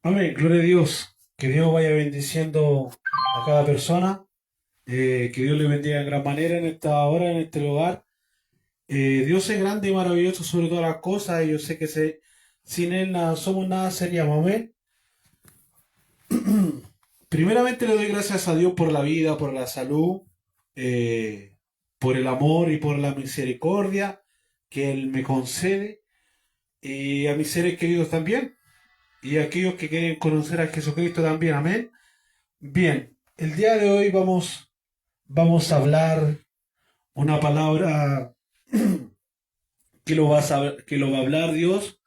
Amén, gloria a Dios. Que Dios vaya bendiciendo a cada persona. Que Dios le bendiga en gran manera en esta hora, en este lugar. Dios es grande y maravilloso sobre todas las cosas. Y yo sé que sin Él nada somos, nada seríamos. Amén. Primeramente le doy gracias a Dios por la vida, por la salud, eh, por el amor y por la misericordia que Él me concede. Y a mis seres queridos también. Y a aquellos que quieren conocer a Jesucristo también. Amén. Bien, el día de hoy vamos a hablar una palabra que lo va a hablar Dios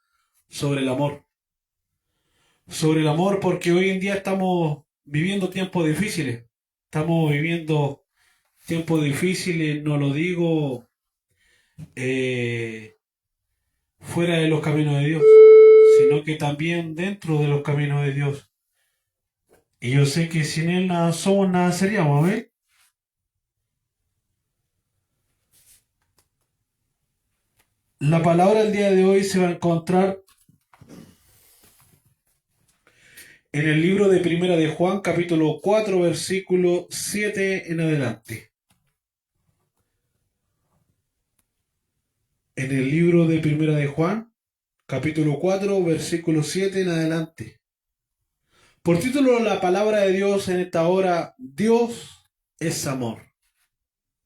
sobre el amor. Sobre el amor porque hoy en día estamos viviendo tiempos difíciles. Estamos viviendo tiempos difíciles, no lo digo eh, fuera de los caminos de Dios, sino que también dentro de los caminos de Dios. Y yo sé que sin Él nada somos, nada seríamos, ¿ves? La palabra del día de hoy se va a encontrar en el libro de Primera de Juan, capítulo 4, versículo 7 en adelante. En el libro de Primera de Juan, capítulo 4, versículo 7 en adelante. Por título, la palabra de Dios en esta hora: Dios es amor.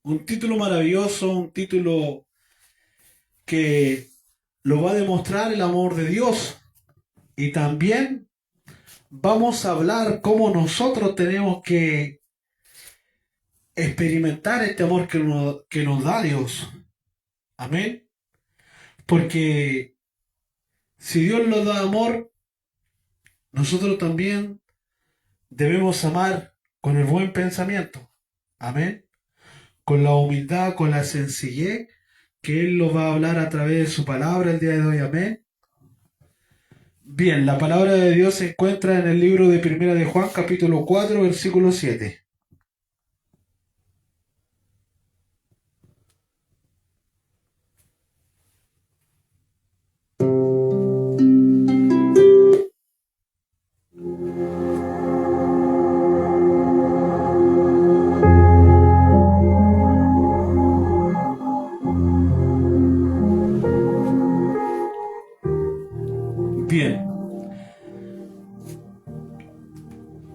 Un título maravilloso, un título que lo va a demostrar el amor de Dios. Y también vamos a hablar cómo nosotros tenemos que experimentar este amor que nos da Dios. Amén. Porque si Dios nos da amor, nosotros también debemos amar con el buen pensamiento. Amén. Con la humildad, con la sencillez que Él nos va a hablar a través de su palabra el día de hoy. Amén. Bien, la palabra de Dios se encuentra en el libro de Primera de Juan, capítulo 4, versículo 7. Bien,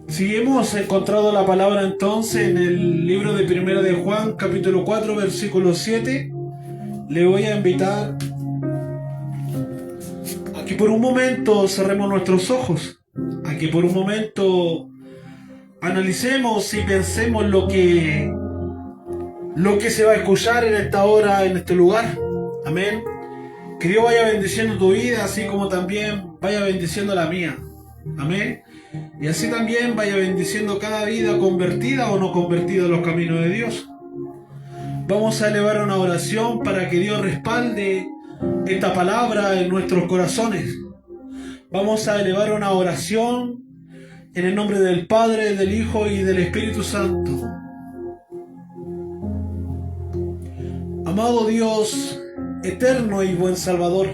si hemos encontrado la palabra entonces en el libro de Primera de Juan, capítulo 4, versículo 7, le voy a invitar a que por un momento cerremos nuestros ojos, a que por un momento analicemos y pensemos lo que se va a escuchar en esta hora, en este lugar. Amén. Que Dios vaya bendiciendo tu vida, así como también vaya bendiciendo la mía. Amén. Y así también vaya bendiciendo cada vida convertida o no convertida a los caminos de Dios. Vamos a elevar una oración para que Dios respalde esta palabra en nuestros corazones. Vamos a elevar una oración en el nombre del Padre, del Hijo y del Espíritu Santo. Amado Dios, eterno y buen Salvador,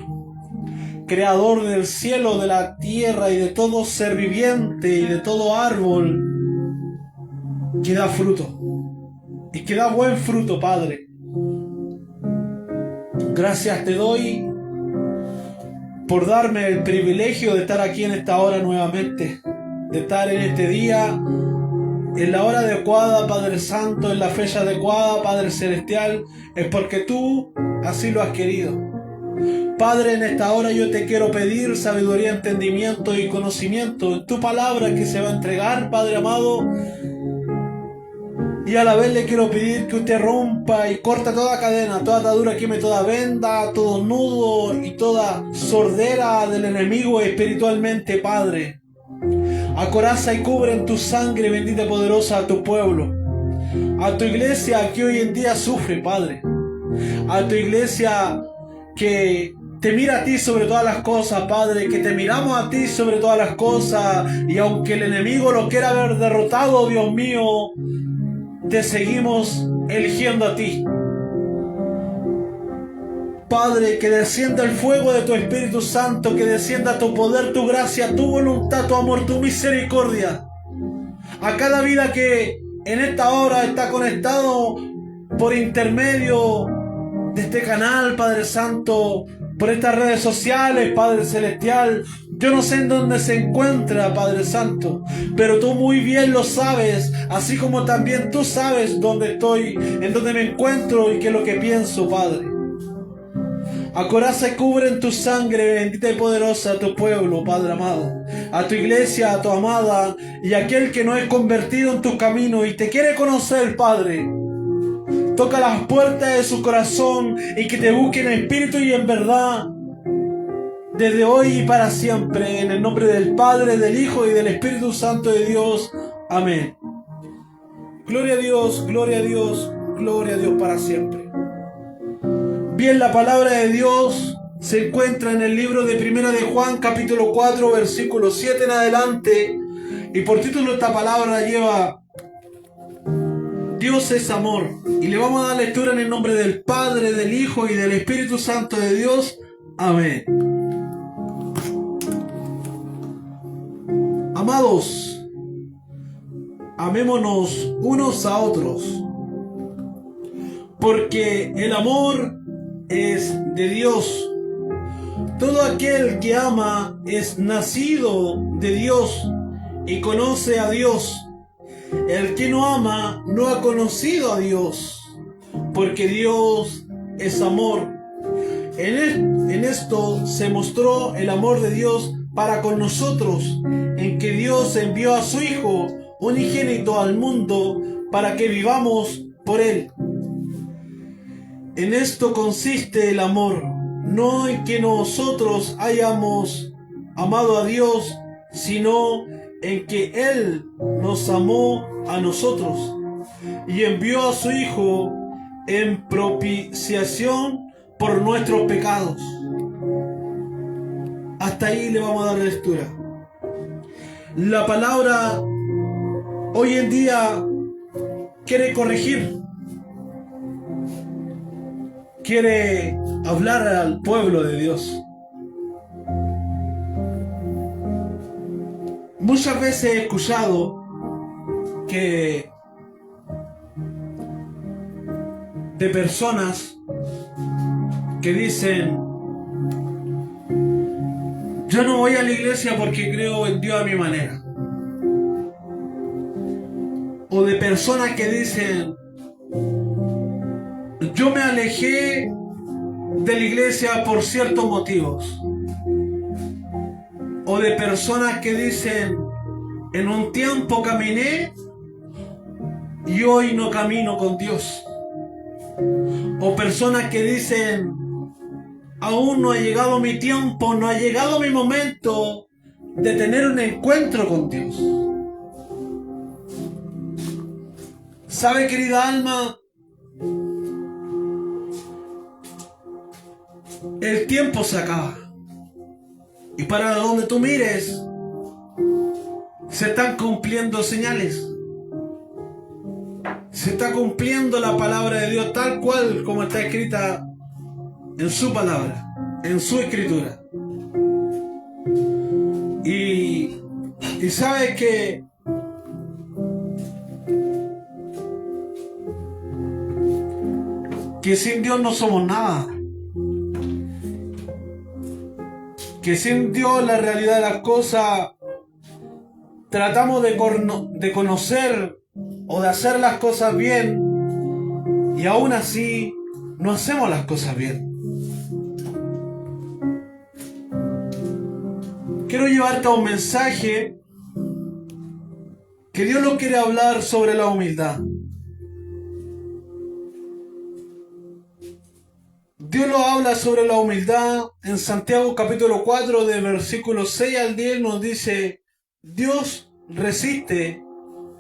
creador del cielo, de la tierra y de todo ser viviente y de todo árbol que da fruto y que da buen fruto, Padre. Gracias te doy por darme el privilegio de estar aquí en esta hora nuevamente, de estar en este día, en la hora adecuada, Padre Santo, en la fecha adecuada, Padre Celestial. Es porque tú así lo has querido. Padre, en esta hora yo te quiero pedir sabiduría, entendimiento y conocimiento en tu palabra que se va a entregar, Padre amado. Y a la vez le quiero pedir que usted rompa y corta toda cadena, toda atadura, queme toda venda, todo nudo y toda sordera del enemigo espiritualmente, Padre. Acoraza y cubre en tu sangre bendita y poderosa a tu pueblo, a tu iglesia que hoy en día sufre, Padre, a tu iglesia que te mira a ti sobre todas las cosas, Padre, que te miramos a ti sobre todas las cosas, y aunque el enemigo lo quiera haber derrotado, Dios mío, te seguimos eligiendo a ti. Padre, que descienda el fuego de tu Espíritu Santo, que descienda tu poder, tu gracia, tu voluntad, tu amor, tu misericordia. A cada vida que en esta hora está conectado por intermedio de este canal, Padre Santo, por estas redes sociales, Padre Celestial. Yo no sé en dónde se encuentra, Padre Santo, pero tú muy bien lo sabes, así como también tú sabes dónde estoy, en dónde me encuentro y qué es lo que pienso, Padre. Acoraza y cubre en tu sangre bendita y poderosa a tu pueblo, Padre amado, a tu iglesia, a tu amada, y a aquel que no es convertido en tu camino y te quiere conocer, Padre. Toca las puertas de su corazón y que te busque en espíritu y en verdad, desde hoy y para siempre, en el nombre del Padre, del Hijo y del Espíritu Santo de Dios. Amén. Gloria a Dios, gloria a Dios, gloria a Dios para siempre. Bien, la palabra de Dios se encuentra en el libro de Primera de Juan, capítulo 4, versículo 7 en adelante, y por título esta palabra lleva Dios es amor, y le vamos a dar lectura en el nombre del Padre, del Hijo y del Espíritu Santo de Dios. Amén. Amados, amémonos unos a otros, porque el amor es de Dios. Todo aquel que ama es nacido de Dios y conoce a Dios. El que no ama no ha conocido a Dios, porque Dios es amor. En esto se mostró el amor de Dios para con nosotros, en que Dios envió a su Hijo unigénito al mundo para que vivamos por Él. En esto consiste el amor, no en que nosotros hayamos amado a Dios, sino en que Él nos amó a nosotros y envió a su Hijo en propiciación por nuestros pecados. Hasta ahí le vamos a dar lectura. La palabra hoy en día quiere corregir, quiere hablar al pueblo de Dios. Muchas veces he escuchado que de personas que dicen: yo no voy a la iglesia porque creo en Dios a mi manera. O de personas que dicen: yo me alejé de la iglesia por ciertos motivos. O de personas que dicen: en un tiempo caminé y hoy no camino con Dios. O personas que dicen: aún no ha llegado mi tiempo, no ha llegado mi momento de tener un encuentro con Dios. ¿Sabe, querida alma? El tiempo se acaba. Y para donde tú mires, se están cumpliendo señales. Se está cumpliendo la palabra de Dios tal cual como está escrita en su palabra, en su escritura. Y sabe que sin Dios no somos nada. Que sin Dios la realidad de las cosas tratamos de conocer o de hacer las cosas bien y aún así no hacemos las cosas bien. Quiero llevarte a un mensaje que Dios lo quiere hablar sobre la humildad. Dios lo habla sobre la humildad en Santiago capítulo 4 de versículos 6 al 10 nos dice: Dios resiste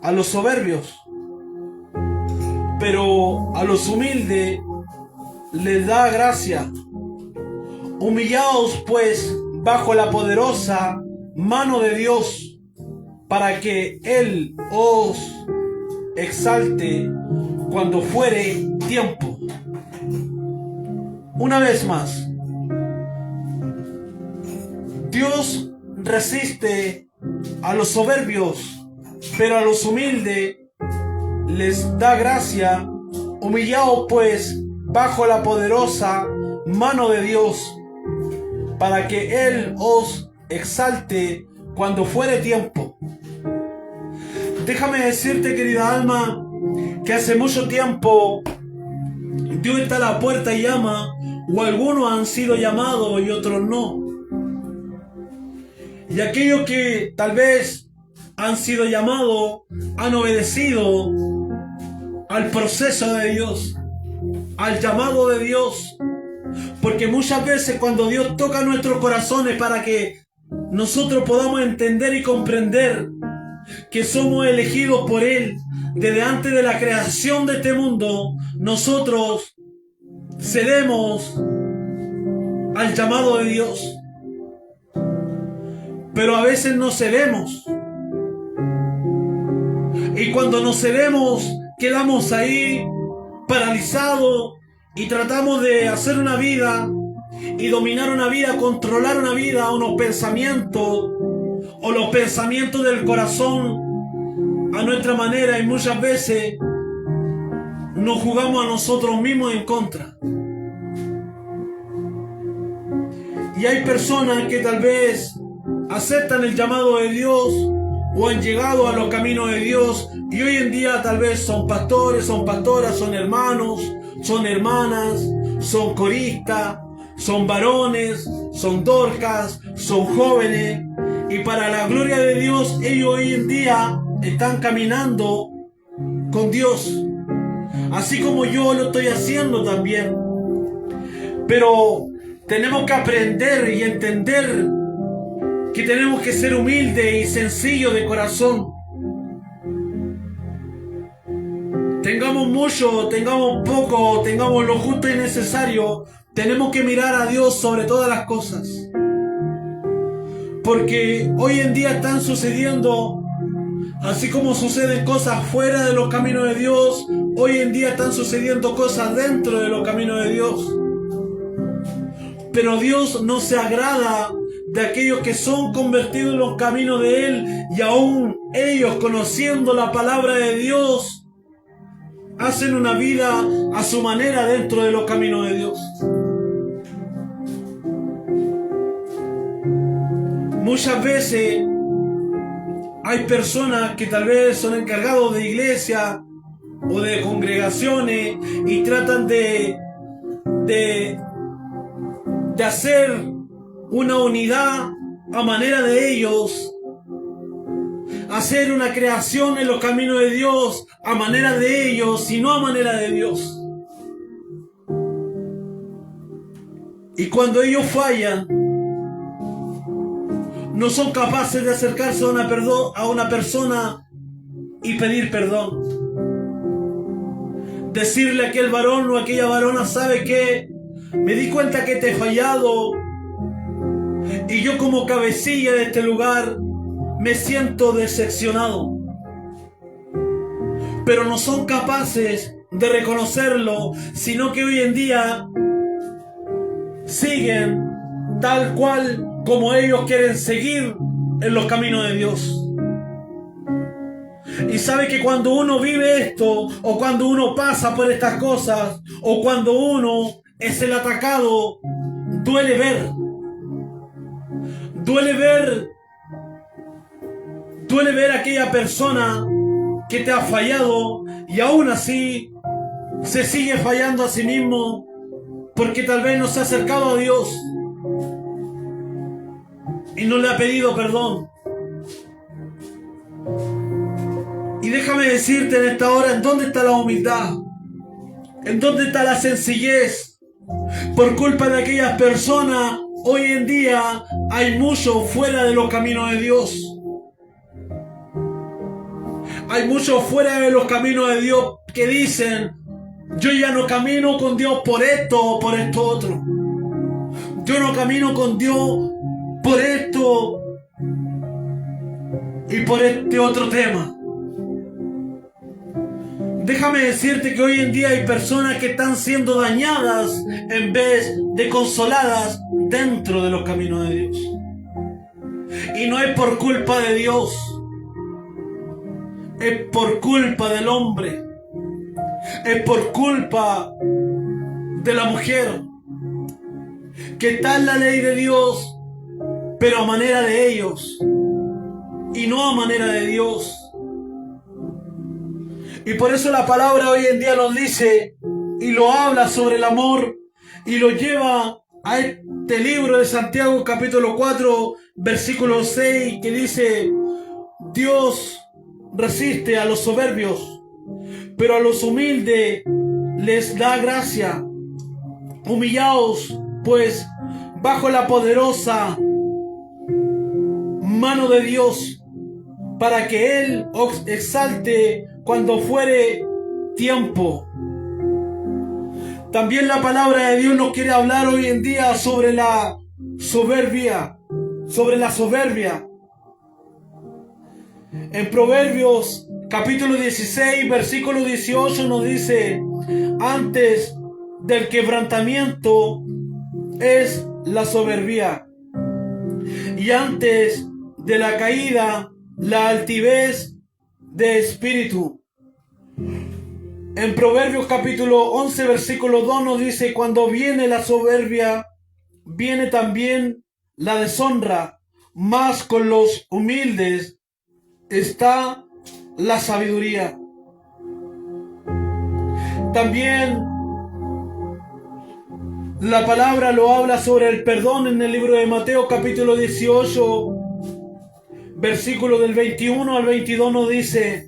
a los soberbios, pero a los humildes les da gracia. Humillaos pues bajo la poderosa mano de Dios, para que Él os exalte cuando fuere tiempo. Una vez más, Dios resiste a los soberbios, pero a los humildes les da gracia. Humillaos pues bajo la poderosa mano de Dios, para que Él os exalte cuando fuere tiempo. Déjame decirte, querida alma, que hace mucho tiempo Dios está a la puerta y llama, o algunos han sido llamados y otros no. Y aquellos que tal vez han sido llamados, han obedecido al proceso de Dios, al llamado de Dios. Porque muchas veces cuando Dios toca nuestros corazones para que nosotros podamos entender y comprender que somos elegidos por Él desde antes de la creación de este mundo, nosotros cedemos al llamado de Dios. Pero a veces no cedemos. Y cuando nos cedemos, quedamos ahí paralizados y tratamos de hacer una vida y dominar una vida, controlar una vida, unos pensamientos o los pensamientos del corazón a nuestra manera, y muchas veces nos jugamos a nosotros mismos en contra. Y hay personas que tal vez aceptan el llamado de Dios o han llegado a los caminos de Dios y hoy en día tal vez son pastores, son pastoras, son hermanos, son hermanas, son coristas, son varones, son dorcas, son jóvenes, y para la gloria de Dios ellos hoy en día están caminando con Dios, así como yo lo estoy haciendo también. Pero tenemos que aprender y entender que tenemos que ser humildes y sencillos de corazón. Tengamos mucho, tengamos poco, tengamos lo justo y necesario, tenemos que mirar a Dios sobre todas las cosas. Porque hoy en día están sucediendo, así como suceden cosas fuera de los caminos de Dios, hoy en día están sucediendo cosas dentro de los caminos de Dios. Pero Dios no se agrada de aquellos que son convertidos en los caminos de Él, y aún ellos, conociendo la palabra de Dios, hacen una vida a su manera dentro de los caminos de Dios. Muchas veces hay personas que tal vez son encargados de iglesia o de congregaciones y tratan de hacer una unidad a manera de ellos, hacer una creación en los caminos de Dios a manera de ellos y no a manera de Dios. Y cuando ellos fallan, no son capaces de acercarse a una persona y pedir perdón. Decirle a aquel varón o a aquella varona: ¿sabe qué? Me di cuenta que te he fallado y yo como cabecilla de este lugar me siento decepcionado. Pero no son capaces de reconocerlo, sino que hoy en día siguen tal cual como ellos quieren seguir en los caminos de Dios. Y sabe que cuando uno vive esto, o cuando uno pasa por estas cosas, o cuando uno es el atacado, duele ver. Duele ver a aquella persona que te ha fallado y aún así se sigue fallando a sí mismo porque tal vez no se ha acercado a Dios y no le ha pedido perdón. Y déjame decirte en esta hora, ¿en dónde está la humildad? ¿En dónde está la sencillez? Por culpa de aquellas personas, hoy en día hay mucho fuera de los caminos de Dios. Hay muchos fuera de los caminos de Dios que dicen: yo ya no camino con Dios por esto o por esto otro. Yo no camino con Dios por esto y por este otro tema. Déjame decirte que hoy en día hay personas que están siendo dañadas en vez de consoladas dentro de los caminos de Dios. Y no es por culpa de Dios, es por culpa del hombre, es por culpa de la mujer, que está en la ley de Dios, pero a manera de ellos, y no a manera de Dios. Y por eso la palabra hoy en día nos dice, y lo habla sobre el amor, y lo lleva a este libro de Santiago capítulo 4, versículo 6, que dice: Dios resiste a los soberbios, pero a los humildes les da gracia. Humillaos, pues, bajo la poderosa mano de Dios, para que Él os exalte cuando fuere tiempo. También la palabra de Dios nos quiere hablar hoy en día sobre la soberbia, En Proverbios capítulo 16, versículo 18 nos dice: antes del quebrantamiento es la soberbia, y antes de la caída la altivez de espíritu. En Proverbios capítulo 11, versículo 2 nos dice: cuando viene la soberbia, viene también la deshonra, mas con los humildes está la sabiduría. También la palabra lo habla sobre el perdón en el libro de Mateo capítulo 18, versículo del 21 al 22 nos dice: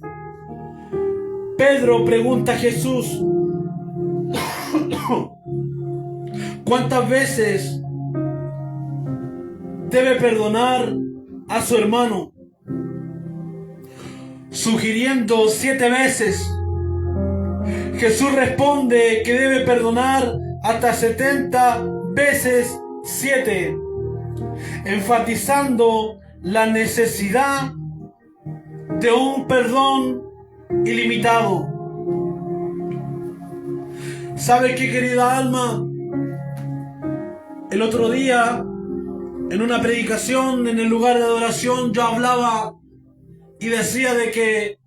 Pedro pregunta a Jesús: ¿cuántas veces debe perdonar a su hermano? Sugiriendo 7 veces. Jesús responde que debe perdonar hasta 70 veces 7, enfatizando la necesidad de un perdón ilimitado. ¿Sabe qué, querida alma? El otro día, en una predicación en el lugar de adoración, yo hablaba y decía de que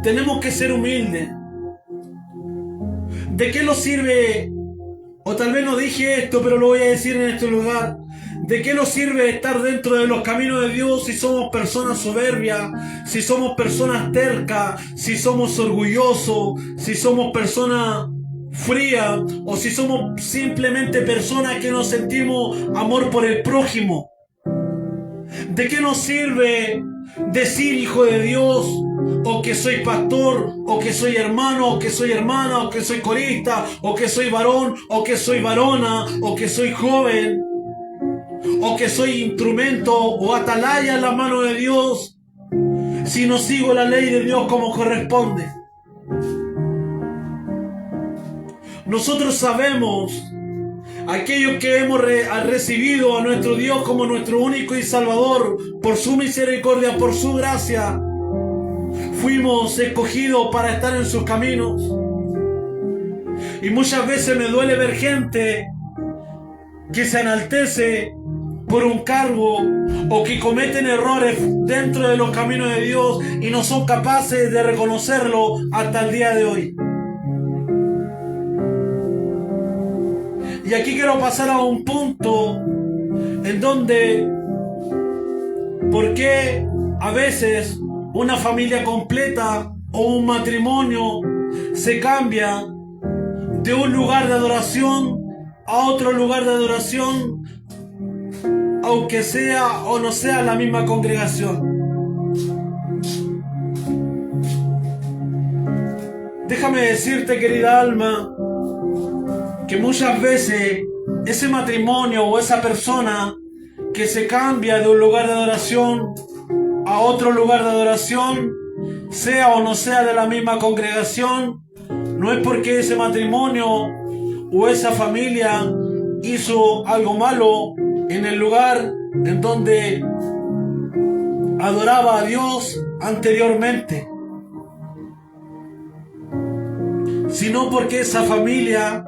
tenemos que ser humildes. ¿De qué nos sirve? O tal vez no dije esto, pero lo voy a decir en este lugar. ¿De qué nos sirve estar dentro de los caminos de Dios si somos personas soberbias, si somos personas tercas, si somos orgullosos, si somos personas frías, o si somos simplemente personas que no sentimos amor por el prójimo? ¿De qué nos sirve decir hijo de Dios, o que soy pastor, o que soy hermano, o que soy hermana, o que soy corista, o que soy varón, o que soy varona, o que soy joven, o que soy instrumento o atalaya en la mano de Dios, si no sigo la ley de Dios como corresponde? Nosotros sabemos, aquellos que hemos recibido a nuestro Dios como nuestro único y Salvador, por su misericordia, por su gracia, fuimos escogidos para estar en sus caminos. Y muchas veces me duele ver gente que se enaltece por un cargo, o que cometen errores dentro de los caminos de Dios y no son capaces de reconocerlo hasta el día de hoy. Y aquí quiero pasar a un punto en donde, ¿por qué a veces una familia completa o un matrimonio se cambia de un lugar de adoración a otro lugar de adoración, aunque sea o no sea la misma congregación? Déjame decirte, querida alma, que muchas veces ese matrimonio o esa persona que se cambia de un lugar de adoración a otro lugar de adoración, sea o no sea de la misma congregación, no es porque ese matrimonio o esa familia hizo algo malo en el lugar en donde adoraba a Dios anteriormente. sino porque esa familia,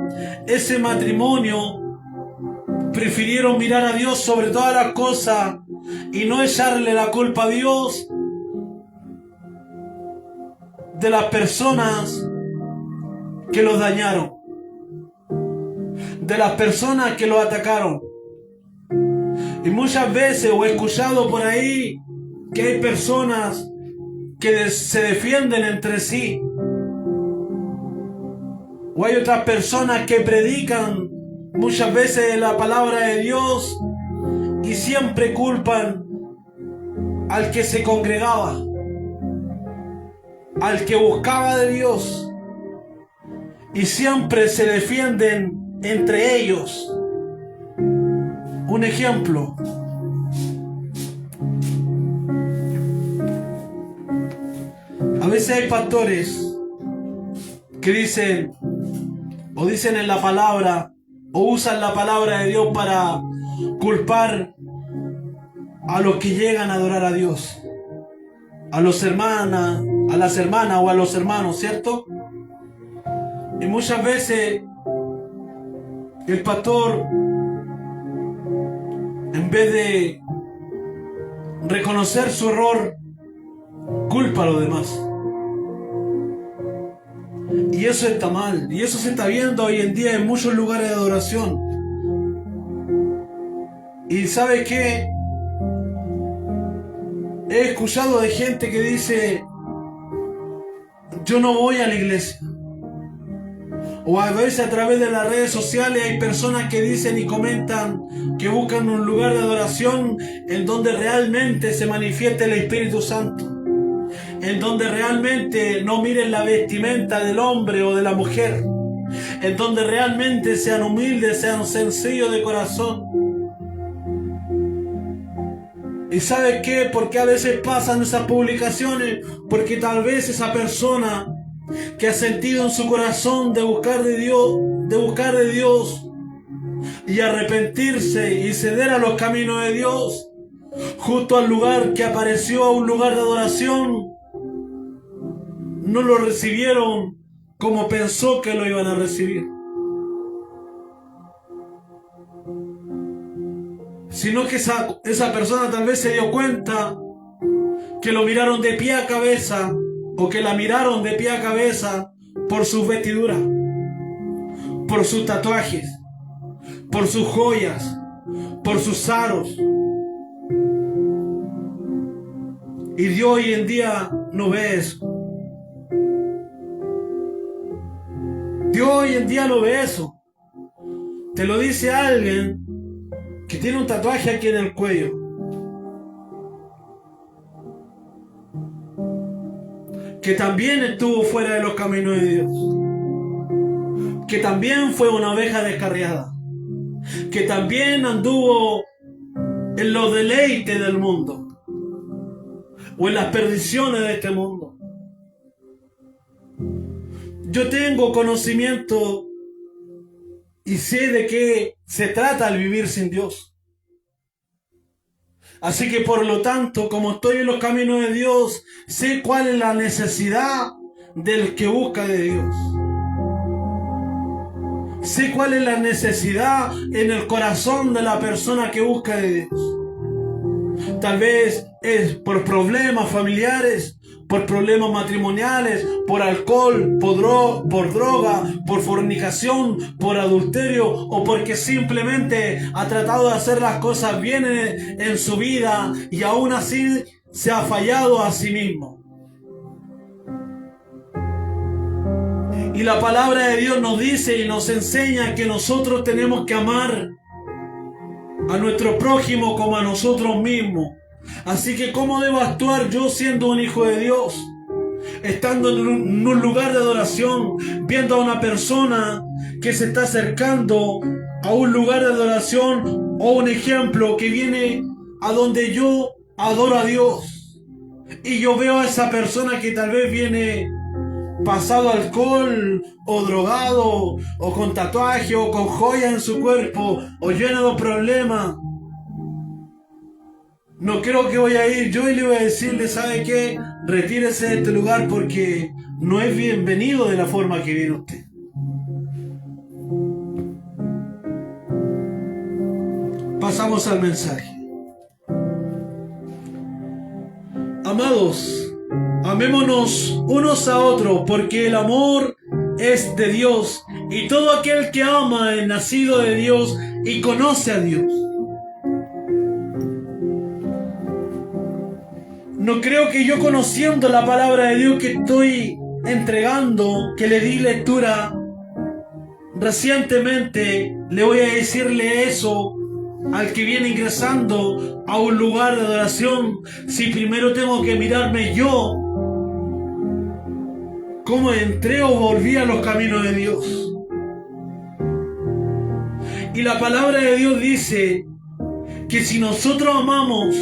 ese matrimonio, prefirieron mirar a Dios sobre todas las cosas y no echarle la culpa a Dios de las personas que los dañaron, de las personas que los atacaron. Y muchas veces he escuchado por ahí que hay personas que se defienden entre sí, o hay otras personas que predican muchas veces la palabra de Dios y siempre culpan al que se congregaba, al que buscaba de Dios, y siempre se defienden entre ellos. Un ejemplo: a veces hay pastores que dicen en la palabra, o usan la palabra de Dios para culpar a los que llegan a adorar a Dios, a las hermanas o a los hermanos, ¿cierto? Y muchas veces el pastor, en vez de reconocer su error, culpa a los demás. Y eso está mal, y eso se está viendo hoy en día en muchos lugares de adoración. Y ¿sabe qué? He escuchado de gente que dice: yo no voy a la iglesia. O a veces a través de las redes sociales hay personas que dicen y comentan que buscan un lugar de adoración en donde realmente se manifieste el Espíritu Santo, en donde realmente no miren la vestimenta del hombre o de la mujer, en donde realmente sean humildes, sean sencillos de corazón. ¿Y sabe qué? ¿Por qué a veces pasan esas publicaciones? Porque tal vez esa persona que ha sentido en su corazón de buscar de Dios y arrepentirse y ceder a los caminos de Dios, justo al lugar que apareció, a un lugar de adoración, no lo recibieron como pensó que lo iban a recibir, sino que esa persona tal vez se dio cuenta que lo miraron de pie a cabeza, o que la miraron de pie a cabeza por sus vestiduras, por sus tatuajes, por sus joyas, por sus aros. Y Dios hoy en día no ve eso. Dios hoy en día no ve eso. Te lo dice alguien que tiene un tatuaje aquí en el cuello, que también estuvo fuera de los caminos de Dios, que también fue una oveja descarriada, que también anduvo en los deleites del mundo o en las perdiciones de este mundo. Yo tengo conocimiento y sé de qué se trata el vivir sin Dios. Así que por lo tanto, como estoy en los caminos de Dios, sé cuál es la necesidad del que busca de Dios. Sé cuál es la necesidad en el corazón de la persona que busca de Dios. Tal vez es por problemas familiares, por problemas matrimoniales, por alcohol, por droga, por fornicación, por adulterio, o porque simplemente ha tratado de hacer las cosas bien en su vida y aún así se ha fallado a sí mismo. Y la palabra de Dios nos dice y nos enseña que nosotros tenemos que amar a nuestro prójimo como a nosotros mismos. Así que ¿cómo debo actuar yo siendo un hijo de Dios? Estando en un lugar de adoración, viendo a una persona que se está acercando a un lugar de adoración, o un ejemplo que viene a donde yo adoro a Dios, y yo veo a esa persona que tal vez viene pasado alcohol, o drogado, o con tatuaje, o con joyas en su cuerpo, o lleno de problemas. No creo que voy a ir yo y le voy a decirle: ¿sabe qué? retírese de este lugar porque no es bienvenido de la forma que viene usted. Pasamos al mensaje. Amados, amémonos unos a otros, porque el amor es de Dios, y todo aquel que ama es nacido de Dios y conoce a Dios. No creo que yo, conociendo la palabra de Dios que estoy entregando, que le di lectura recientemente, le voy a decirle eso al que viene ingresando a un lugar de adoración, si primero tengo que mirarme yo cómo entré o volví a los caminos de Dios. Y la palabra de Dios dice que si nosotros amamos,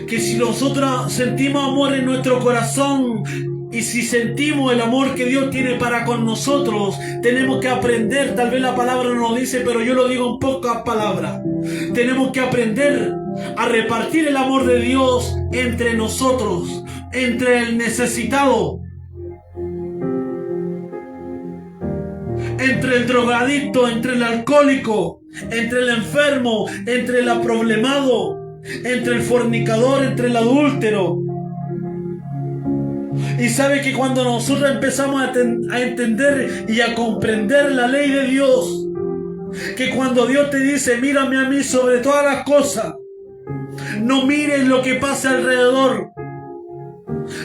que si nosotros sentimos amor en nuestro corazón, y si sentimos el amor que Dios tiene para con nosotros, tenemos que aprender, tal vez la palabra no lo dice, pero yo lo digo en pocas palabras, tenemos que aprender a repartir el amor de Dios entre nosotros, entre el necesitado, entre el drogadicto, entre el alcohólico, entre el enfermo, entre el aproblemado, entre el fornicador, entre el adúltero. Y sabe que cuando nosotros empezamos a entender y a comprender la ley de Dios, que cuando Dios te dice, mírame a mí sobre todas las cosas, no mires lo que pasa alrededor.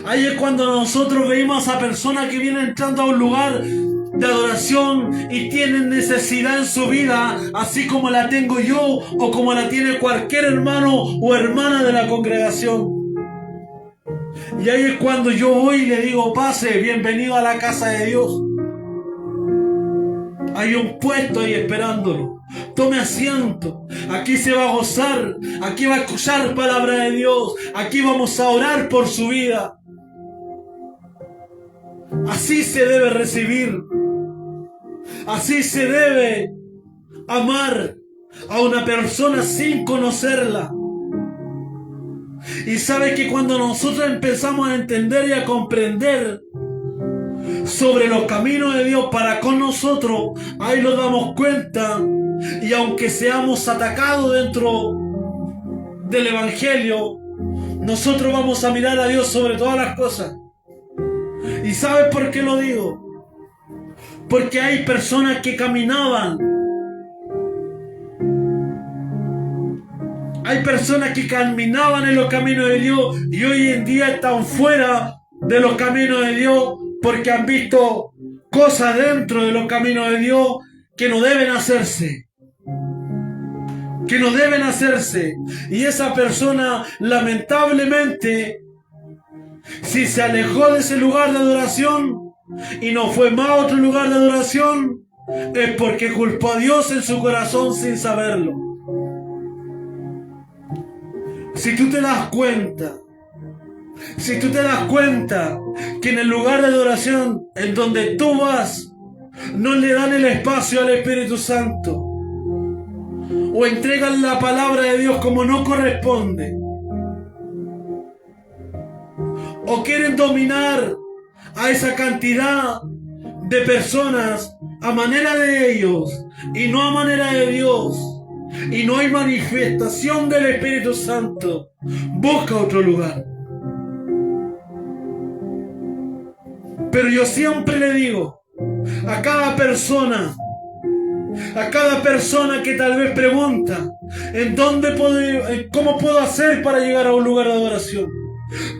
Ahí es cuando nosotros veíamos a personas que vienen entrando a un lugar de adoración y tienen necesidad en su vida, así como la tengo yo o como la tiene cualquier hermano o hermana de la congregación. Y ahí es cuando yo voy y le digo, pase, bienvenido a la casa de Dios. Hay un puesto ahí esperándolo. Tome asiento. Aquí se va a gozar. Aquí va a escuchar palabra de Dios. Aquí vamos a orar por su vida. Así se debe recibir. Así se debe amar a una persona sin conocerla. Y sabe que cuando nosotros empezamos a entender y a comprender sobre los caminos de Dios para con nosotros, ahí nos damos cuenta, y aunque seamos atacados dentro del Evangelio, nosotros vamos a mirar a Dios sobre todas las cosas. ¿Y sabe por qué lo digo? Porque hay personas que caminaban, hay personas que caminaban en los caminos de Dios y hoy en día están fuera de los caminos de Dios porque han visto cosas dentro de los caminos de Dios que no deben hacerse. Que no deben hacerse. Y esa persona, lamentablemente, si se alejó de ese lugar de adoración y no fue más a otro lugar de adoración, es porque culpó a Dios en su corazón sin saberlo. Si tú te das cuenta que en el lugar de adoración en donde tú vas, no le dan el espacio al Espíritu Santo, o entregan la palabra de Dios como no corresponde, o quieren dominar a esa cantidad de personas a manera de ellos y no a manera de Dios, y no hay manifestación del Espíritu Santo, busca otro lugar. Pero yo siempre le digo a cada persona que tal vez pregunta, ¿cómo puedo hacer para llegar a un lugar de adoración?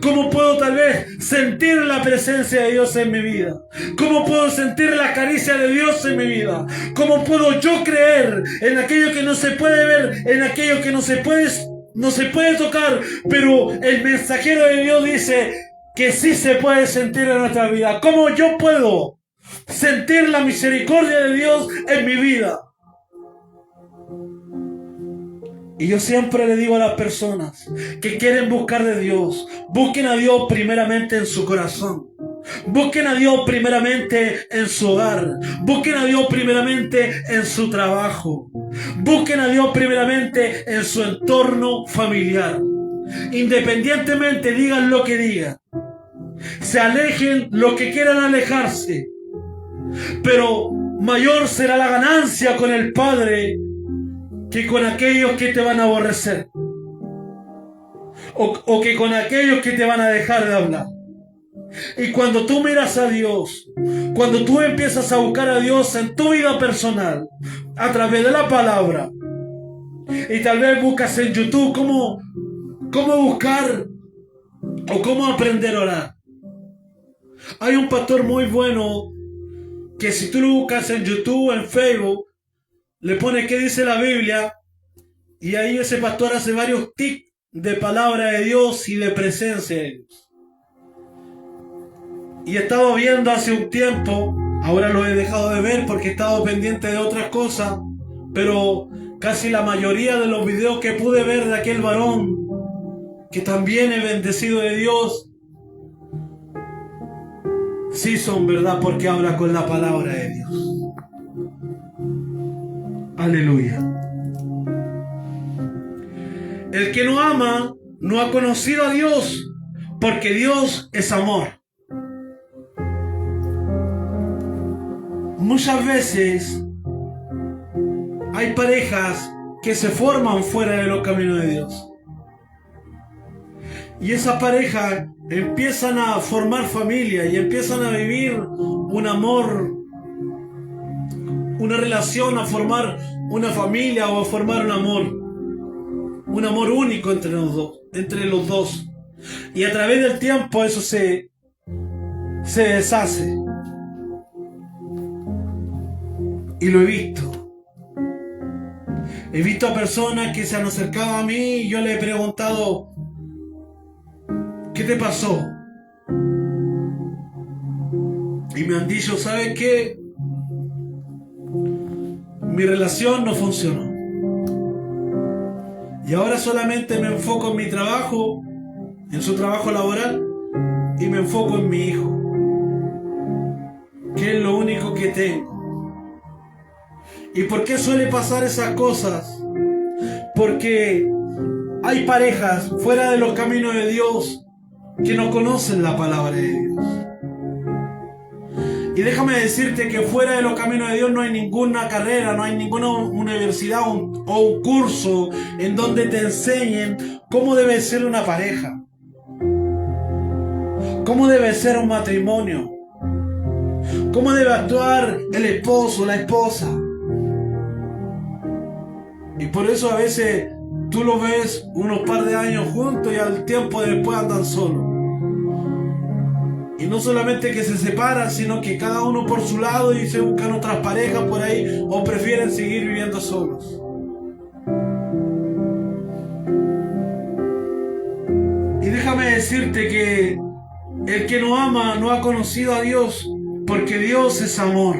¿Cómo puedo tal vez sentir la presencia de Dios en mi vida? ¿Cómo puedo sentir la caricia de Dios en mi vida? ¿Cómo puedo yo creer en aquello que no se puede ver, en aquello que no se puede tocar? Pero el mensajero de Dios dice que sí se puede sentir en nuestra vida. ¿Cómo yo puedo sentir la misericordia de Dios en mi vida? Y yo siempre le digo a las personas que quieren buscar de Dios, busquen a Dios primeramente en su corazón. Busquen a Dios primeramente en su hogar. Busquen a Dios primeramente en su trabajo. Busquen a Dios primeramente en su entorno familiar. independientemente digan lo que digan, se alejen los que quieran alejarse, pero mayor será la ganancia con el Padre que con aquellos que te van a aborrecer, o que con aquellos que te van a dejar de hablar. Y cuando tú miras a Dios, cuando tú empiezas a buscar a Dios en tu vida personal, a través de la palabra, y tal vez buscas en YouTube cómo buscar o cómo aprender a orar. Hay un pastor muy bueno que si tú lo buscas en YouTube, en Facebook, le pones qué dice la Biblia, y ahí ese pastor hace varios tips de palabra de Dios y de presencia de Dios. Y he estado viendo hace un tiempo, ahora lo he dejado de ver porque he estado pendiente de otras cosas, pero casi la mayoría de los videos que pude ver de aquel varón, que también es bendecido de Dios, sí son verdad porque habla con la palabra de Dios. Aleluya. El que no ama no ha conocido a Dios, porque Dios es amor. Muchas veces hay parejas que se forman fuera de los caminos de Dios. Y esas parejas empiezan a formar familia y empiezan a vivir un amor, una relación, a formar una familia o a formar un amor único entre los dos. Y a través del tiempo eso se deshace. Y lo he visto. He visto a personas que se han acercado a mí y yo le he preguntado, ¿qué te pasó? Y me han dicho, ¿sabes qué? Mi relación no funcionó. Y ahora solamente me enfoco en mi trabajo, en su trabajo laboral, y me enfoco en mi hijo, que es lo único que tengo. ¿Y por qué suele pasar esas cosas? Porque hay parejas fuera de los caminos de Dios que no conocen la palabra de Dios. Y déjame decirte que fuera de los caminos de Dios no hay ninguna carrera, no hay ninguna universidad o un curso en donde te enseñen cómo debe ser una pareja, cómo debe ser un matrimonio, cómo debe actuar el esposo, la esposa. Y por eso a veces tú los ves unos par de años juntos y al tiempo después andan solos. Y no solamente que se separan, sino que cada uno por su lado y se buscan otras parejas por ahí o prefieren seguir viviendo solos. Y déjame decirte que el que no ama no ha conocido a Dios, porque Dios es amor.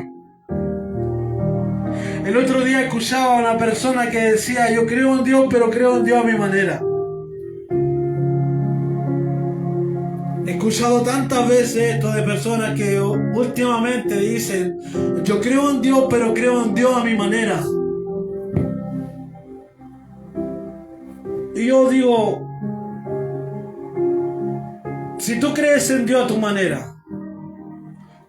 El otro día escuchaba a una persona que decía, yo creo en Dios, pero creo en Dios a mi manera. He escuchado tantas veces esto de personas que últimamente dicen, yo creo en Dios, pero creo en Dios a mi manera. Y yo digo, si tú crees en Dios a tu manera,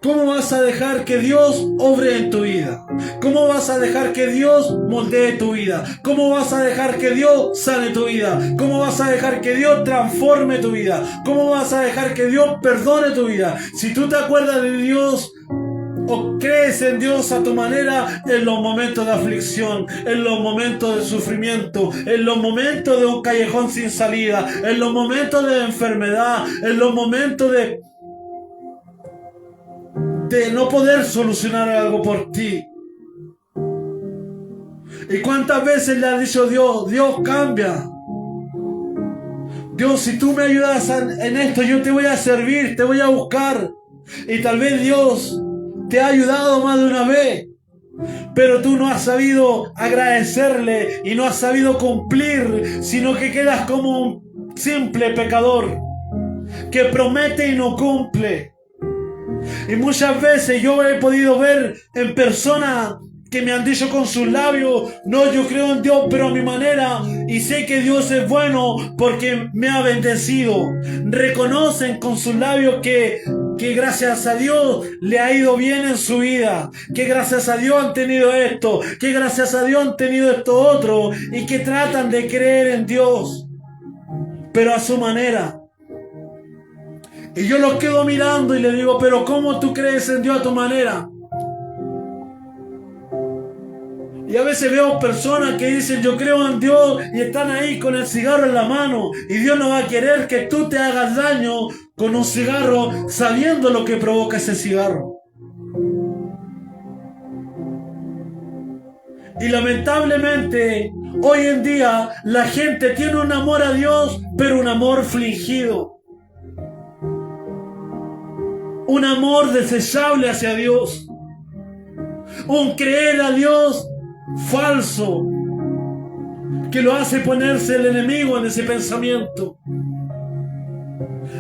¿cómo vas a dejar que Dios obre en tu vida? ¿Cómo vas a dejar que Dios moldee tu vida? ¿Cómo vas a dejar que Dios sane tu vida? ¿Cómo vas a dejar que Dios transforme tu vida? ¿Cómo vas a dejar que Dios perdone tu vida? Si tú te acuerdas de Dios o crees en Dios a tu manera en los momentos de aflicción, en los momentos de sufrimiento, en los momentos de un callejón sin salida, en los momentos de enfermedad, en los momentos de no poder solucionar algo por ti. ¿Y cuántas veces le ha dicho Dios, Dios cambia? Dios, si tú me ayudas en esto, yo te voy a servir, te voy a buscar. Y tal vez Dios te ha ayudado más de una vez, pero tú no has sabido agradecerle y no has sabido cumplir, sino que quedas como un simple pecador que promete y no cumple. Y muchas veces yo he podido ver en personas que me han dicho con sus labios, no, yo creo en Dios, pero a mi manera, y sé que Dios es bueno porque me ha bendecido. Reconocen con sus labios que gracias a Dios le ha ido bien en su vida, que gracias a Dios han tenido esto, que gracias a Dios han tenido esto otro, y que tratan de creer en Dios, pero a su manera. Y yo los quedo mirando y les digo, pero ¿cómo tú crees en Dios a tu manera? Y a veces veo personas que dicen, yo creo en Dios, y están ahí con el cigarro en la mano, y Dios no va a querer que tú te hagas daño con un cigarro sabiendo lo que provoca ese cigarro. Y lamentablemente, hoy en día, la gente tiene un amor a Dios, pero un amor fingido. Un amor desechable hacia Dios. Un creer a Dios falso, que lo hace ponerse el enemigo en ese pensamiento.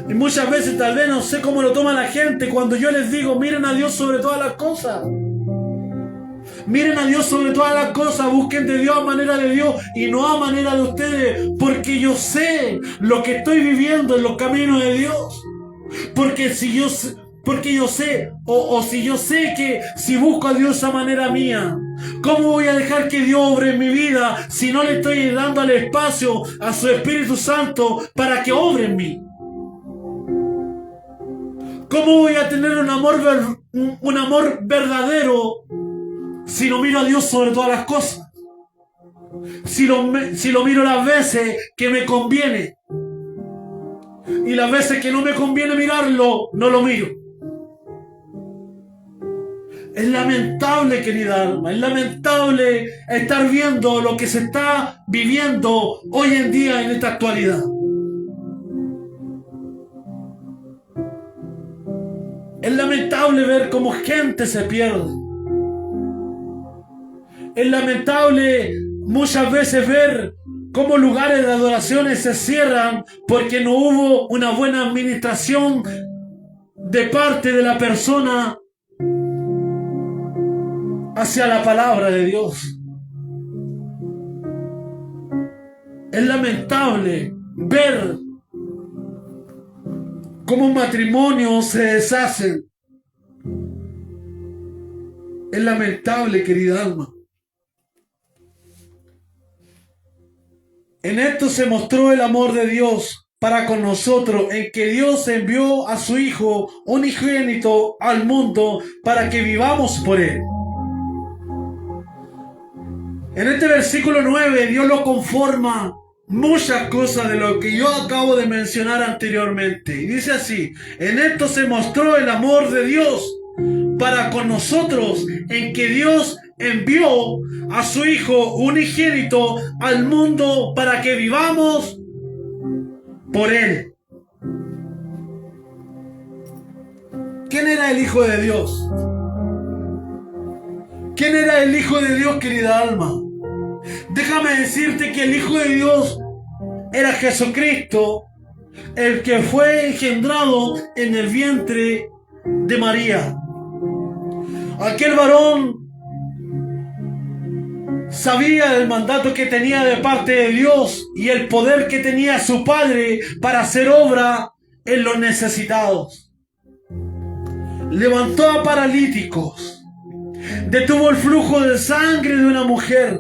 Y muchas veces tal vez no sé cómo lo toma la gente cuando yo les digo, miren a Dios sobre todas las cosas. Miren a Dios sobre todas las cosas, busquen de Dios a manera de Dios y no a manera de ustedes, porque yo sé lo que estoy viviendo en los caminos de Dios. Porque si yo sé que si busco a Dios a manera mía, ¿cómo voy a dejar que Dios obre en mi vida si no le estoy dando el espacio a su Espíritu Santo para que obre en mí? ¿Cómo voy a tener un amor verdadero si no miro a Dios sobre todas las cosas? Si lo miro las veces que me conviene, y las veces que no me conviene mirarlo, no lo miro. Es lamentable, querida alma, es lamentable estar viendo lo que se está viviendo hoy en día en esta actualidad. Es lamentable ver cómo gente se pierde. Es lamentable muchas veces ver cómo lugares de adoraciones se cierran porque no hubo una buena administración de parte de la persona hacia la palabra de Dios. Es lamentable ver cómo matrimonios se deshacen. Es lamentable, querida alma. En esto se mostró el amor de Dios para con nosotros, en que Dios envió a su Hijo unigénito al mundo para que vivamos por Él. En este versículo 9, Dios lo conforma muchas cosas de lo que yo acabo de mencionar anteriormente. Y dice así: en esto se mostró el amor de Dios para con nosotros, en que Dios envió a su Hijo unigénito al mundo para que vivamos por Él. ¿Quién era el Hijo de Dios? ¿Quién era el Hijo de Dios, querida alma? Déjame decirte que el Hijo de Dios era Jesucristo, el que fue engendrado en el vientre de María. Aquel varón sabía el mandato que tenía de parte de Dios y el poder que tenía su Padre para hacer obra en los necesitados. Levantó a paralíticos, detuvo el flujo de sangre de una mujer,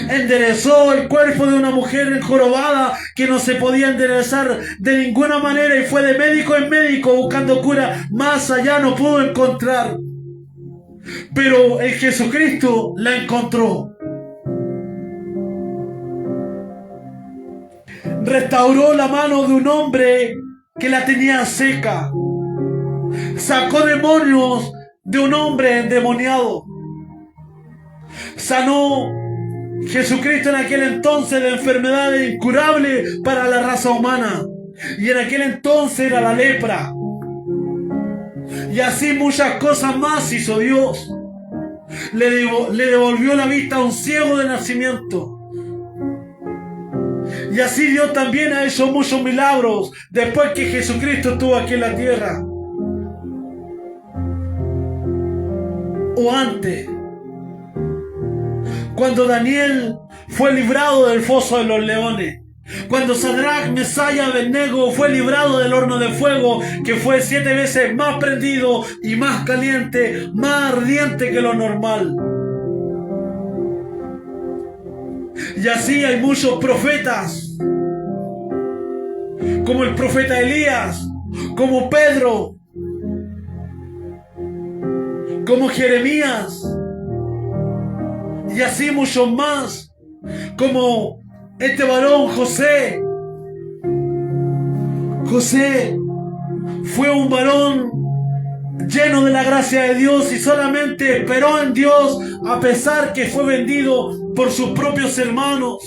enderezó el cuerpo de una mujer enjorobada que no se podía enderezar de ninguna manera y fue de médico en médico buscando cura, más allá no pudo encontrar, pero en Jesucristo la encontró. Restauró la mano de un hombre que la tenía seca, sacó demonios de un hombre endemoniado, sanó Jesucristo en aquel entonces de enfermedades incurables para la raza humana, y en aquel entonces era la lepra, y así muchas cosas más hizo Dios. Le devolvió la vista a un ciego de nacimiento, y así Dios también ha hecho muchos milagros después que Jesucristo estuvo aquí en la tierra, o antes. Cuando Daniel fue librado del foso de los leones. Cuando Sadrach, Mesach y Abednego fue librado del horno de fuego, que fue 7 veces más prendido y más caliente, más ardiente que lo normal. Y así hay muchos profetas, como el profeta Elías, como Pedro, como Jeremías, y así muchos más, como este varón José. José fue un varón lleno de la gracia de Dios y solamente esperó en Dios a pesar que fue vendido por sus propios hermanos,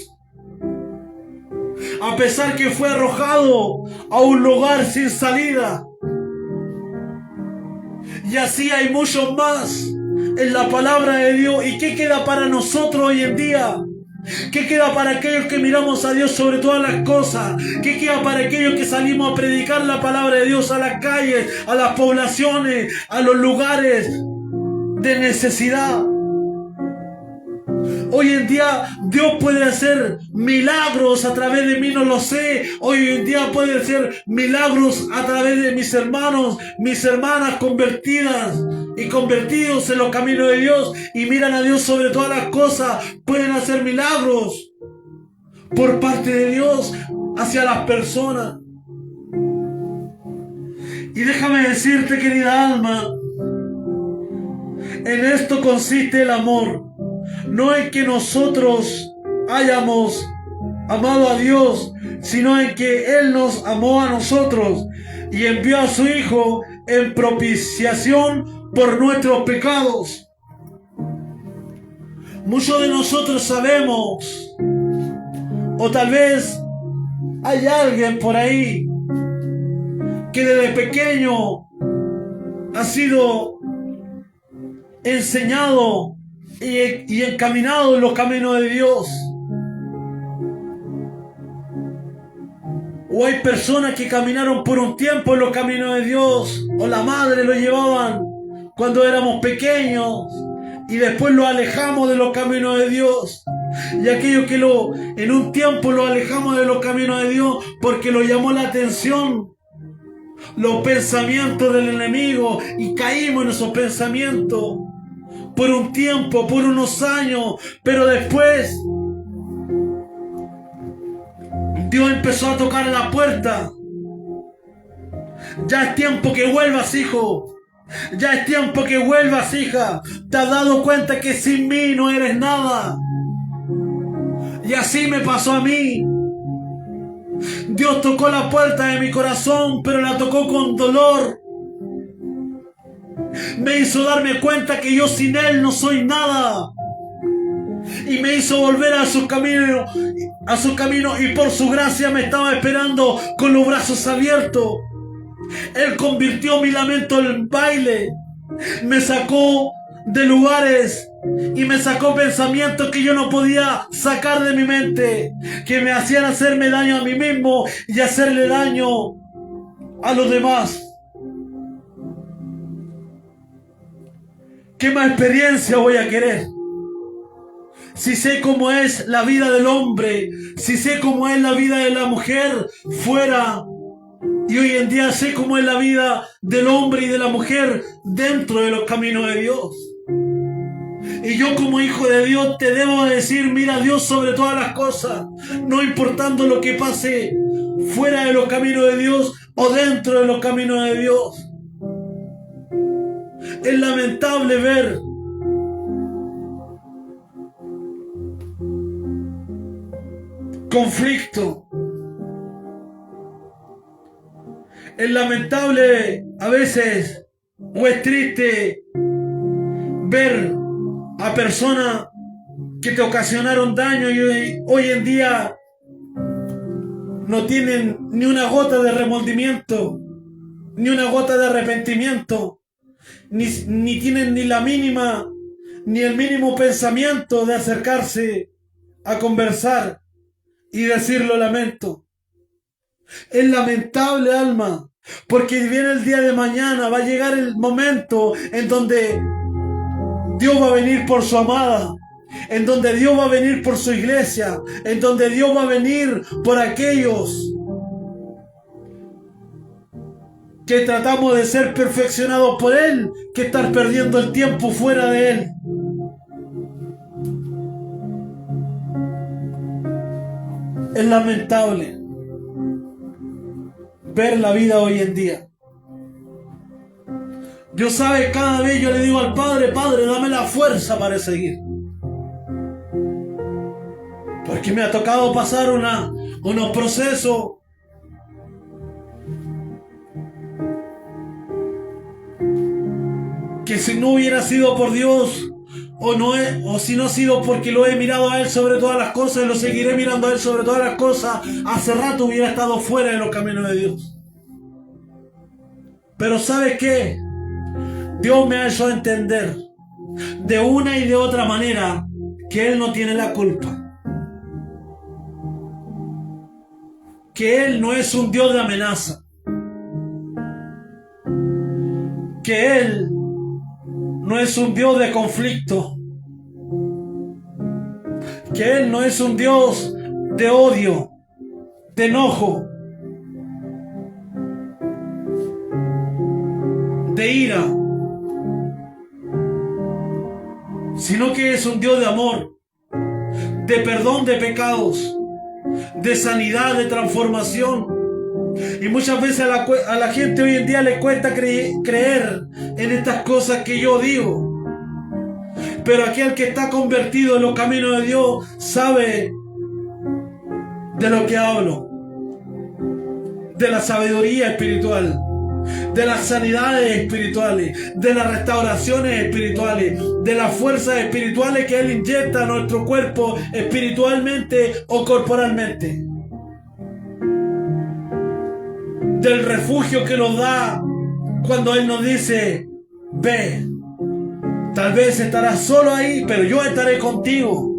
a pesar que fue arrojado a un lugar sin salida. Y así hay muchos más en la palabra de Dios. ¿Y qué queda para nosotros hoy en día? ¿Qué queda para aquellos que miramos a Dios sobre todas las cosas? ¿Qué queda para aquellos que salimos a predicar la palabra de Dios a las calles, a las poblaciones, a los lugares de necesidad? Hoy en día Dios puede hacer milagros a través de mí, no lo sé. Hoy en día puede hacer milagros a través de mis hermanos, mis hermanas convertidas y convertidos en los caminos de Dios y miran a Dios sobre todas las cosas. Pueden hacer milagros por parte de Dios hacia las personas. Y déjame decirte, querida alma, en esto consiste el amor. No en que nosotros hayamos amado a Dios, sino en que Él nos amó a nosotros y envió a su Hijo en propiciación por nuestros pecados. Muchos de nosotros sabemos, o tal vez hay alguien por ahí que desde pequeño ha sido enseñado y encaminado en los caminos de Dios. O hay personas que caminaron por un tiempo en los caminos de Dios, o la madre lo llevaban cuando éramos pequeños y después lo alejamos de los caminos de Dios. Y aquellos que en un tiempo lo alejamos de los caminos de Dios porque lo llamó la atención los pensamientos del enemigo y caímos en esos pensamientos por un tiempo, por unos años, pero después Dios empezó a tocar la puerta. Ya es tiempo que vuelvas, hijo. Ya es tiempo que vuelvas, hija. ¿Te has dado cuenta que sin mí no eres nada? Y así me pasó a mí. Dios tocó la puerta de mi corazón, pero la tocó con dolor. Me hizo darme cuenta que yo sin Él no soy nada. Y me hizo volver a sus caminos, y por su gracia me estaba esperando con los brazos abiertos. Él convirtió mi lamento en baile. Me sacó de lugares y me sacó pensamientos que yo no podía sacar de mi mente, que me hacían hacerme daño a mí mismo y hacerle daño a los demás. ¿Qué más experiencia voy a querer? Si sé cómo es la vida del hombre, si sé cómo es la vida de la mujer fuera, y hoy en día sé cómo es la vida del hombre y de la mujer dentro de los caminos de Dios. Y yo como hijo de Dios te debo decir, mira a Dios sobre todas las cosas, no importando lo que pase fuera de los caminos de Dios o dentro de los caminos de Dios. Es lamentable ver conflicto. Es lamentable a veces, o es triste ver a personas que te ocasionaron daño y hoy en día no tienen ni una gota de remordimiento, ni una gota de arrepentimiento, ni tienen ni la mínima, ni el mínimo pensamiento de acercarse a conversar y decir lo lamento. Es lamentable, alma, porque viene el día de mañana, va a llegar el momento en donde Dios va a venir por su amada en donde Dios va a venir por su iglesia, en donde Dios va a venir por aquellos que tratamos de ser perfeccionados por Él, que estar perdiendo el tiempo fuera de Él. Es lamentable ver la vida hoy en día. Dios sabe, cada vez yo le digo al Padre, Padre, dame la fuerza para seguir. Porque me ha tocado pasar unos procesos que si no hubiera sido por Dios, o si no ha sido porque lo he mirado a Él sobre todas las cosas y lo seguiré mirando a Él sobre todas las cosas, hace rato hubiera estado fuera de los caminos de Dios. Pero ¿sabes qué? Dios me ha hecho entender de una y de otra manera que Él no tiene la culpa. Que Él no es un Dios de amenaza. Que Él no es un Dios de conflicto. Que Él no es un Dios de odio, de enojo, de ira, sino que es un Dios de amor, de perdón de pecados, de sanidad, de transformación. Y muchas veces a la gente hoy en día le cuesta creer en estas cosas que yo digo. Pero aquel que está convertido en los caminos de Dios sabe de lo que hablo. De la sabiduría espiritual, de las sanidades espirituales, de las restauraciones espirituales, de las fuerzas espirituales que Él inyecta a nuestro cuerpo espiritualmente o corporalmente. Del refugio que nos da cuando Él nos dice, ve, tal vez estarás solo ahí, pero yo estaré contigo.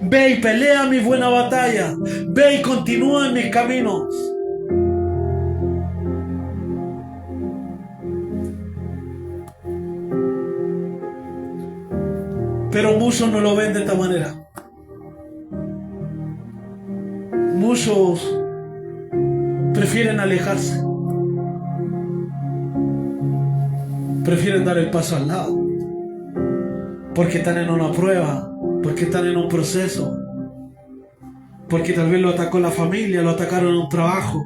Ve y pelea mi buena batalla, ve y continúa en mis caminos. Pero muchos no lo ven de esta manera. Muchos prefieren alejarse. Prefieren dar el paso al lado. Porque están en una prueba. Porque están en un proceso. Porque tal vez lo atacó la familia, lo atacaron en un trabajo.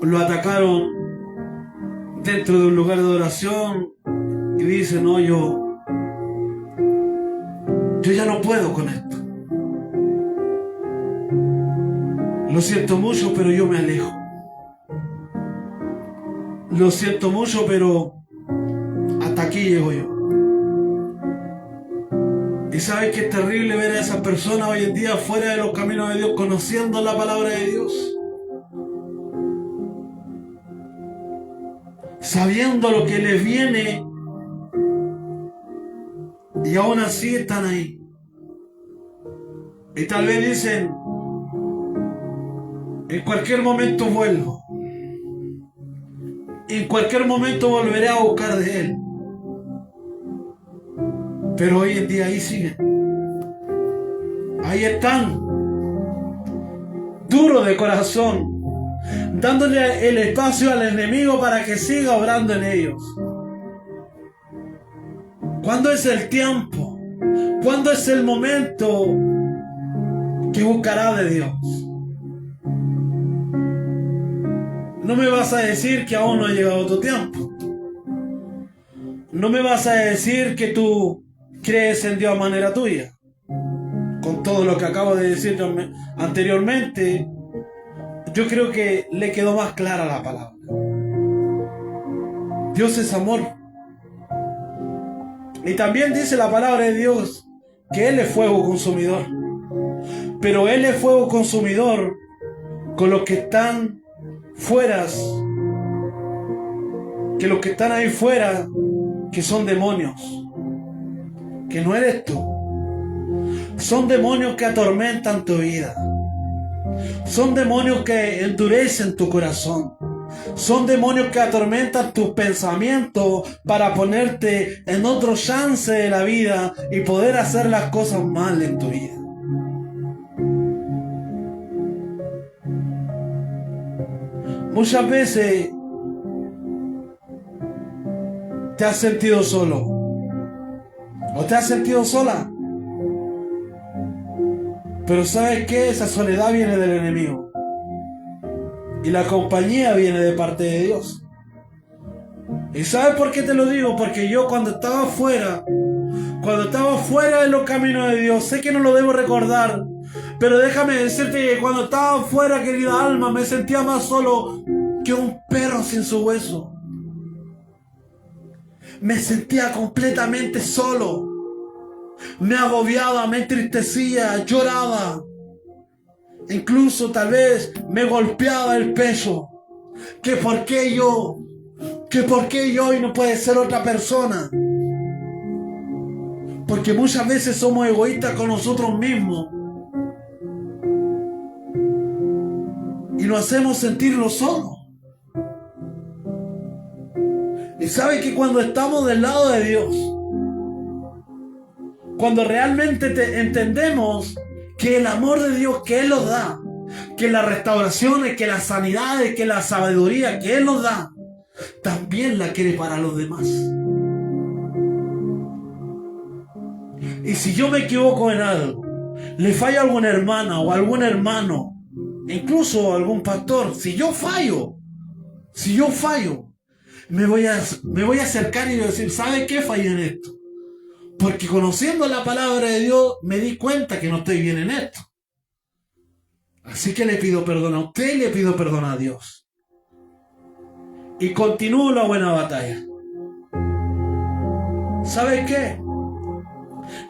Lo atacaron dentro de un lugar de oración. Y dicen, no, yo ya no puedo con esto. Lo siento mucho, pero yo me alejo. Lo siento mucho, pero hasta aquí llego yo. Y sabes que es terrible ver a esas personas hoy en día fuera de los caminos de Dios, conociendo la palabra de Dios, sabiendo lo que les viene, y aún así están ahí. Y tal vez dicen, en cualquier momento vuelvo. En cualquier momento volveré a buscar de Él. Pero hoy en día ahí siguen. Ahí están. Duros de corazón. Dándole el espacio al enemigo para que siga obrando en ellos. ¿Cuándo es el tiempo? ¿Cuándo es el momento que buscará de Dios? No me vas a decir que aún no ha llegado tu tiempo. No me vas a decir que tú crees en Dios a manera tuya. Con todo lo que acabo de decir anteriormente, yo creo que le quedó más clara la palabra. Dios es amor. Y también dice la palabra de Dios que Él es fuego consumidor. Pero Él es fuego consumidor con los que están fuera, que los que están ahí fuera, que son demonios, que no eres tú. Son demonios que atormentan tu vida. Son demonios que endurecen tu corazón. Son demonios que atormentan tus pensamientos para ponerte en otro chance de la vida y poder hacer las cosas mal en tu vida. Muchas veces te has sentido solo o te has sentido sola. Pero ¿sabes qué? Esa soledad viene del enemigo. Y la compañía viene de parte de Dios. ¿Y sabes por qué te lo digo? Porque yo cuando estaba fuera de los caminos de Dios, sé que no lo debo recordar, pero déjame decirte que cuando estaba fuera, querida alma, me sentía más solo que un perro sin su hueso. Me sentía completamente solo. Me agobiaba, me entristecía, lloraba. Incluso tal vez me golpeaba el pecho. Que por qué yo y no puede ser otra persona. Porque muchas veces somos egoístas con nosotros mismos. Y nos hacemos sentirlo solos. Y sabe que cuando estamos del lado de Dios, cuando realmente entendemos que el amor de Dios que Él nos da, que las restauraciones, que las sanidades, que la sabiduría que Él nos da, también la quiere para los demás. Y si yo me equivoco en algo, le fallo a alguna hermana o a algún hermano, incluso a algún pastor, si yo fallo, me voy a acercar y decir, ¿sabe qué? Fallé en esto. Porque conociendo la palabra de Dios, me di cuenta que no estoy bien en esto. Así que le pido perdón a usted y le pido perdón a Dios. Y continúo la buena batalla. ¿Sabe qué?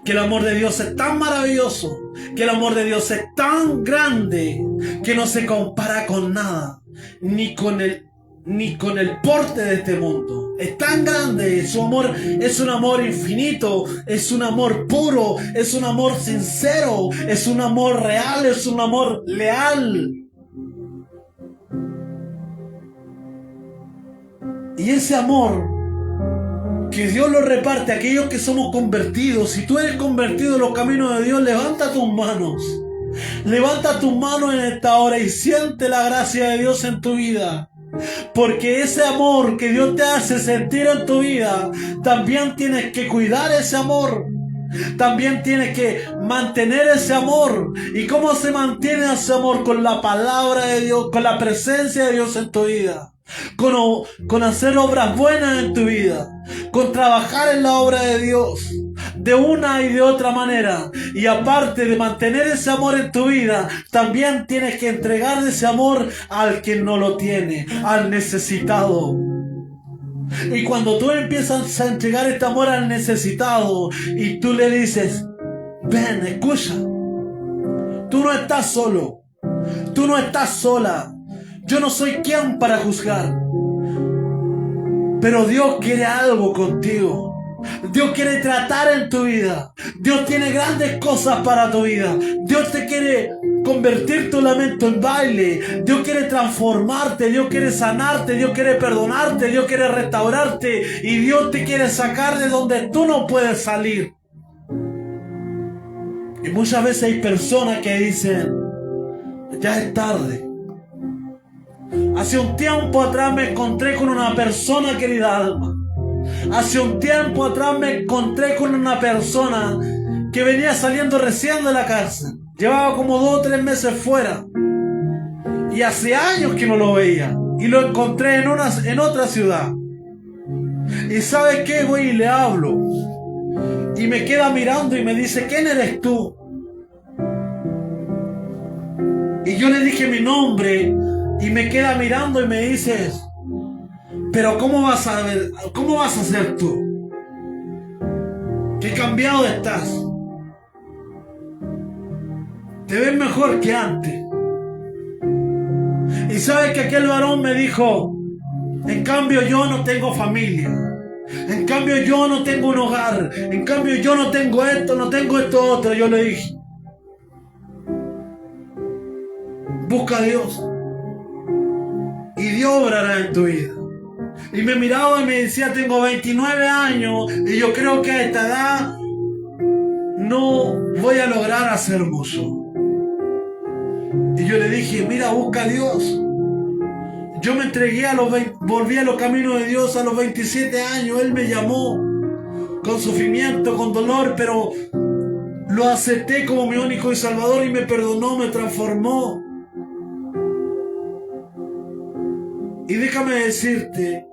Que el amor de Dios es tan maravilloso, que el amor de Dios es tan grande, que no se compara con nada, ni con el porte de este mundo. Es tan grande, su amor es un amor infinito, es un amor puro, es un amor sincero, es un amor real, es un amor leal. Y ese amor que Dios lo reparte a aquellos que somos convertidos. Si tú eres convertido en los caminos de Dios, levanta tus manos. Levanta tus manos en esta hora y siente la gracia de Dios en tu vida. Porque ese amor que Dios te hace sentir en tu vida, también tienes que cuidar ese amor. También tienes que mantener ese amor. ¿Y cómo se mantiene ese amor? Con la palabra de Dios, con la presencia de Dios en tu vida. Con hacer obras buenas en tu vida, con trabajar en la obra de Dios de una y de otra manera. Y aparte de mantener ese amor en tu vida, también tienes que entregar ese amor al que no lo tiene, al necesitado. Y cuando tú empiezas a entregar este amor al necesitado y tú le dices, ven, escucha, tú no estás solo, tú no estás sola. Yo no soy quien para juzgar, pero Dios quiere algo contigo. Dios quiere tratar en tu vida. Dios tiene grandes cosas para tu vida. Dios te quiere convertir tu lamento en baile. Dios quiere transformarte. Dios quiere sanarte. Dios quiere perdonarte. Dios quiere restaurarte. Y Dios te quiere sacar de donde tú no puedes salir. Y muchas veces hay personas que dicen, ya es tarde. Hace un tiempo atrás me encontré con una persona, querida alma. Hace un tiempo atrás me encontré con una persona que venía saliendo recién de la cárcel. Llevaba como 2 o 3 meses fuera. Y hace años que no lo veía. Y lo encontré en otra ciudad. Y ¿sabes qué? Voy y le hablo. Y me queda mirando y me dice, ¿quién eres tú? Y yo le dije mi nombre. Y me queda mirando y me dices, pero ¿cómo vas a ser tú? ¿Qué cambiado estás? Te ves mejor que antes. Y sabes que aquel varón me dijo, en cambio yo no tengo familia. En cambio yo no tengo un hogar. En cambio yo no tengo esto, no tengo esto otro. Yo le dije, busca a Dios. Y Dios obrará en tu vida. Y me miraba y me decía, tengo 29 años y yo creo que a esta edad no voy a lograr hacer mucho. Y yo le dije, mira, busca a Dios. Yo me entregué volví a los caminos de Dios a los 27 años. Él me llamó con sufrimiento, con dolor, pero lo acepté como mi único y salvador y me perdonó, me transformó. Y déjame decirte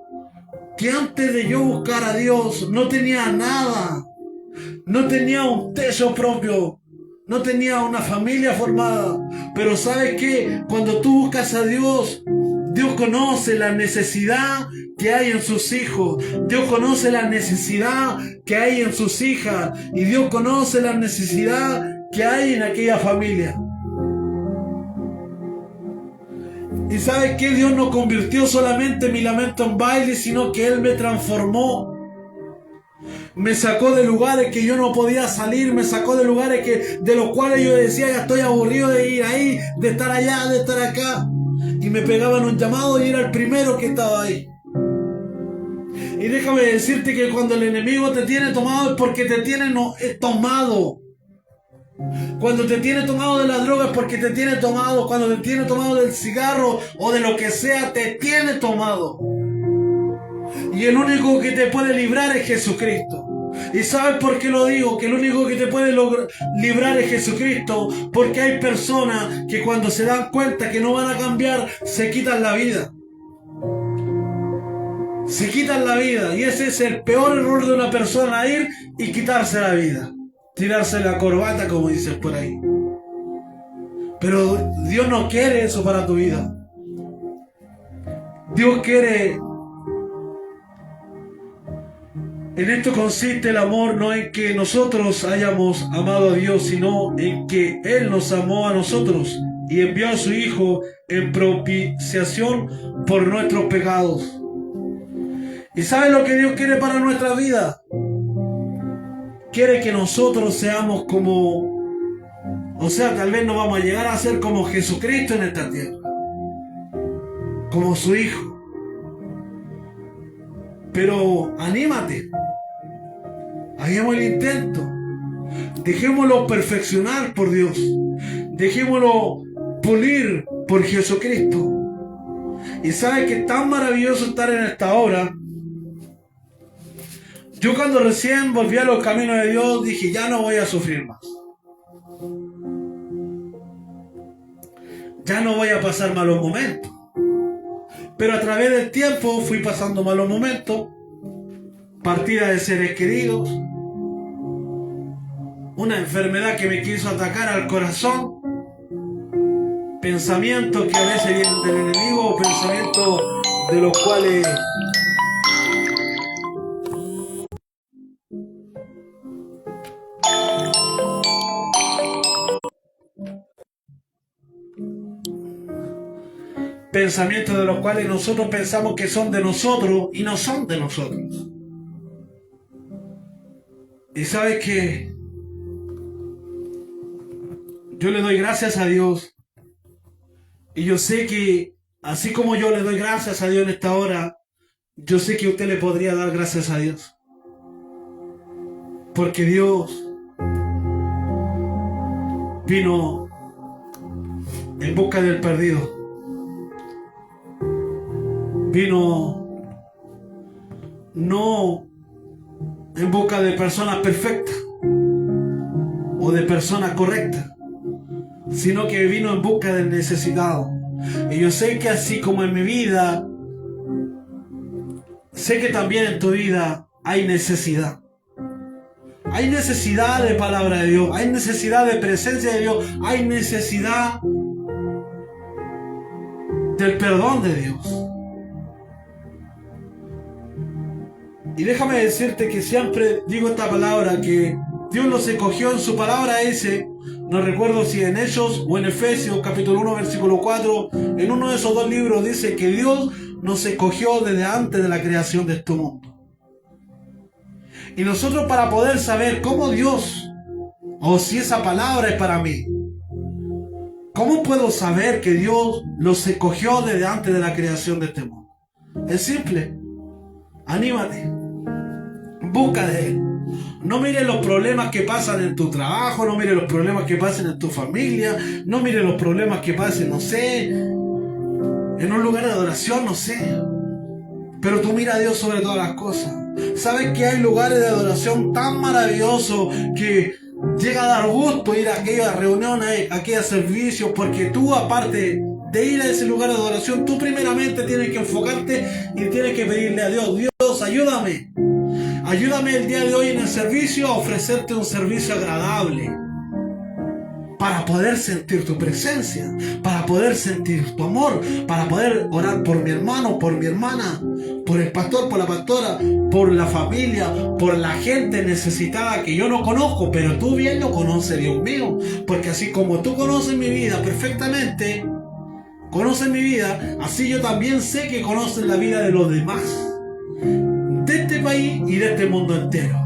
que antes de yo buscar a Dios no tenía nada. No tenía un techo propio. No tenía una familia formada. Pero ¿sabes qué? Cuando tú buscas a Dios, Dios conoce la necesidad que hay en sus hijos. Dios conoce la necesidad que hay en sus hijas. Y Dios conoce la necesidad que hay en aquella familia. Y ¿sabes qué? Dios no convirtió solamente mi lamento en baile, sino que Él me transformó. Me sacó de lugares que yo no podía salir, me sacó de lugares de los cuales yo decía, ya estoy aburrido de ir ahí, de estar allá, de estar acá. Y me pegaban un llamado y era el primero que estaba ahí. Y déjame decirte que cuando el enemigo te tiene tomado es porque te tiene tomado. Cuando te tiene tomado de la droga es porque te tiene tomado. Cuando te tiene tomado del cigarro o de lo que sea, te tiene tomado. Y el único que te puede librar es Jesucristo. ¿Y sabes por qué lo digo? Que el único que te puede librar es Jesucristo. Porque hay personas que cuando se dan cuenta que no van a cambiar, se quitan la vida. Se quitan la vida. Y ese es el peor error de una persona, ir y quitarse la vida. Tirarse la corbata, como dicen por ahí. Pero Dios no quiere eso para tu vida. Dios quiere... En esto consiste el amor, no en que nosotros hayamos amado a Dios, sino en que Él nos amó a nosotros y envió a su Hijo en propiciación por nuestros pecados. ¿Y sabe lo que Dios quiere para nuestra vida? Quiere que nosotros seamos como... O sea, tal vez no vamos a llegar a ser como Jesucristo en esta tierra. Como su Hijo. Pero anímate. Hagamos el intento. Dejémoslo perfeccionar por Dios. Dejémoslo pulir por Jesucristo. Y sabe que es tan maravilloso estar en esta hora. Yo cuando recién volví a los caminos de Dios dije, ya no voy a sufrir más. Ya no voy a pasar malos momentos. Pero a través del tiempo fui pasando malos momentos. Partida de seres queridos. Una enfermedad que me quiso atacar al corazón. Pensamientos que a veces vienen del enemigo. Pensamientos de los cuales... Pensamientos de los cuales nosotros pensamos que son de nosotros y no son de nosotros. Y sabes que yo le doy gracias a Dios. Y yo sé que así como yo le doy gracias a Dios en esta hora, yo sé que usted le podría dar gracias a Dios. Porque Dios vino en busca del perdido. Vino no en busca de personas perfectas o de personas correctas, sino que vino en busca del necesitado. Y yo sé que así como en mi vida, sé que también en tu vida hay necesidad. Hay necesidad de palabra de Dios, hay necesidad de presencia de Dios, hay necesidad del perdón de Dios. Y déjame decirte que siempre digo esta palabra, que Dios los escogió en su palabra ese, no recuerdo si en Hechos o en Efesios capítulo 1 versículo 4, en uno de esos dos libros dice que Dios nos escogió desde antes de la creación de este mundo. Y nosotros, para poder saber cómo Dios, o si esa palabra es para mí, ¿Cómo puedo saber que Dios los escogió desde antes de la creación de este mundo? Es simple. Anímate. Busca de Él. No mires los problemas que pasan en tu trabajo, no mires los problemas que pasan en tu familia, no mires los problemas que pasen, no sé, en un lugar de adoración, no sé. Pero tú mira a Dios sobre todas las cosas. ¿Sabes que hay lugares de adoración tan maravillosos que llega a dar gusto ir a aquellas reuniones, a aquellos servicios? Porque tú, aparte de ir a ese lugar de adoración, tú primeramente tienes que enfocarte y tienes que pedirle a Dios: Dios, ayúdame. Ayúdame el día de hoy en el servicio a ofrecerte un servicio agradable, para poder sentir tu presencia, para poder sentir tu amor, para poder orar por mi hermano, por mi hermana, por el pastor, por la pastora, por la familia, por la gente necesitada que yo no conozco, pero tú bien lo conoces, Dios mío, porque así como tú conoces mi vida perfectamente, conoces mi vida, así yo también sé que conoces la vida de los demás, de este país y de este mundo entero,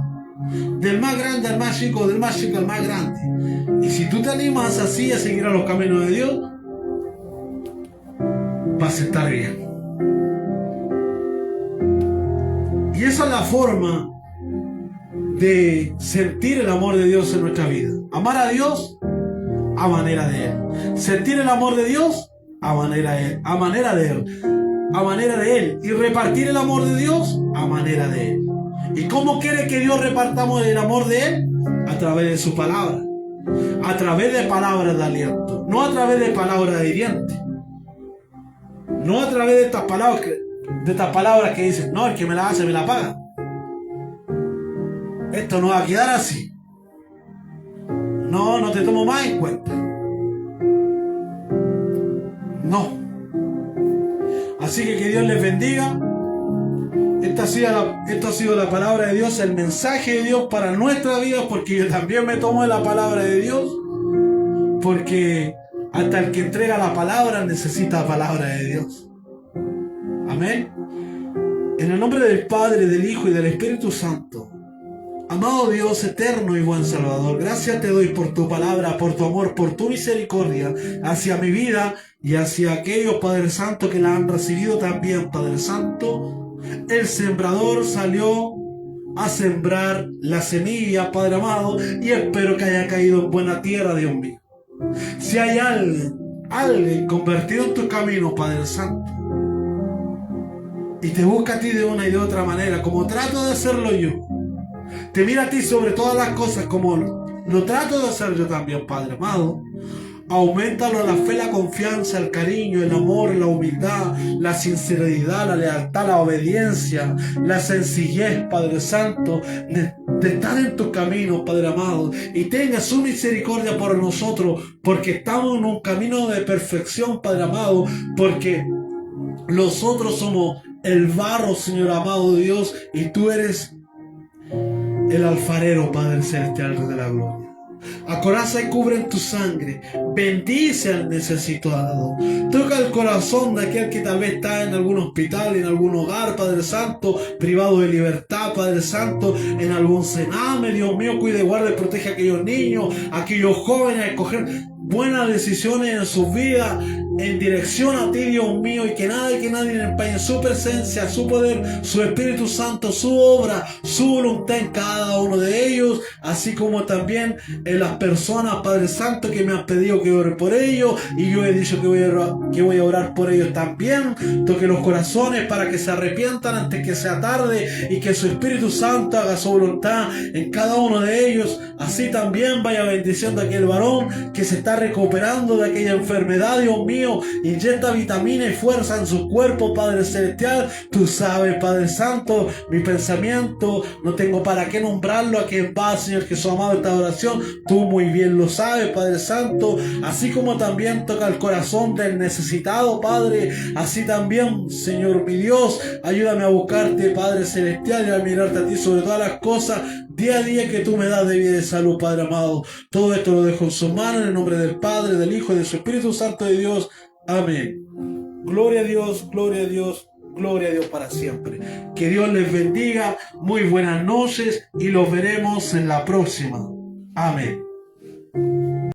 del más grande al más chico, del más chico al más grande. Y si tú te animas así a seguir a los caminos de Dios, vas a estar bien. Y esa es la forma de sentir el amor de Dios en nuestra vida. Amar a Dios a manera de Él. Sentir el amor de Dios a manera de Él. A manera de Él. A manera de Él. Y repartir el amor de Dios a manera de Él. ¿Y cómo quiere que Dios repartamos el amor de Él? A través de su palabra. A través de palabras de aliento. No a través de palabras de hirientes. No a través de estas palabras que dicen: no, el que me la hace me la paga. Esto no va a quedar así. No te tomo más en cuenta. No. Así que Dios les bendiga. Esta ha sido la palabra de Dios, el mensaje de Dios para nuestra vida, porque yo también me tomo de la palabra de Dios, porque hasta el que entrega la palabra necesita la palabra de Dios. Amén. En el nombre del Padre, del Hijo y del Espíritu Santo. Amado Dios eterno y buen Salvador, gracias te doy por tu palabra, por tu amor, por tu misericordia hacia mi vida y hacia aquellos, Padre Santo, que la han recibido también, Padre Santo. El sembrador salió a sembrar la semilla, Padre amado, y espero que haya caído en buena tierra, Dios mío. Si hay alguien convertido en tu camino, Padre Santo, y te busca a ti de una y de otra manera, como trato de hacerlo yo, te mira a ti sobre todas las cosas, como lo trato de hacer yo también, Padre amado, auméntalo la fe, la confianza, el cariño, el amor, la humildad, la sinceridad, la lealtad, la obediencia, la sencillez, Padre Santo, de estar en tu camino, Padre amado, y tenga su misericordia por nosotros, porque estamos en un camino de perfección, Padre amado, porque nosotros somos el barro, Señor amado Dios, y tú eres el alfarero, Padre Celestial de la gloria. Acoraza y cubre en tu sangre. Bendice al necesitado. Toca el corazón de aquel que tal vez está en algún hospital, en algún hogar, Padre Santo, privado de libertad, Padre Santo, en algún cename. Dios mío, cuide, guarda y protege a aquellos niños, a aquellos jóvenes, a escoger buenas decisiones en sus vidas, en dirección a ti, Dios mío, y que nadie le empañe su presencia, su poder, su Espíritu Santo, su obra, su voluntad en cada uno de ellos, así como también en las personas, Padre Santo, que me han pedido que ore por ellos, y yo he dicho que voy a orar por ellos también. Toque los corazones para que se arrepientan antes que sea tarde, y que su Espíritu Santo haga su voluntad en cada uno de ellos. Así también vaya bendiciendo a aquel varón que se está recuperando de aquella enfermedad, Dios mío, inyecta vitamina y fuerza en su cuerpo, Padre Celestial. Tú sabes, Padre Santo, mi pensamiento, no tengo para qué nombrarlo a quien va, Señor Jesús amado, esta oración, tú muy bien lo sabes, Padre Santo, así como también toca el corazón del necesitado, Padre, así también, Señor mi Dios, ayúdame a buscarte, Padre Celestial, y a mirarte a ti sobre todas las cosas, día a día que tú me das de vida y de salud, Padre amado. Todo esto lo dejo en sus manos, en el nombre del Padre, del Hijo y del Espíritu Santo de Dios. Amén. Gloria a Dios, gloria a Dios, gloria a Dios para siempre. Que Dios les bendiga, muy buenas noches y los veremos en la próxima. Amén.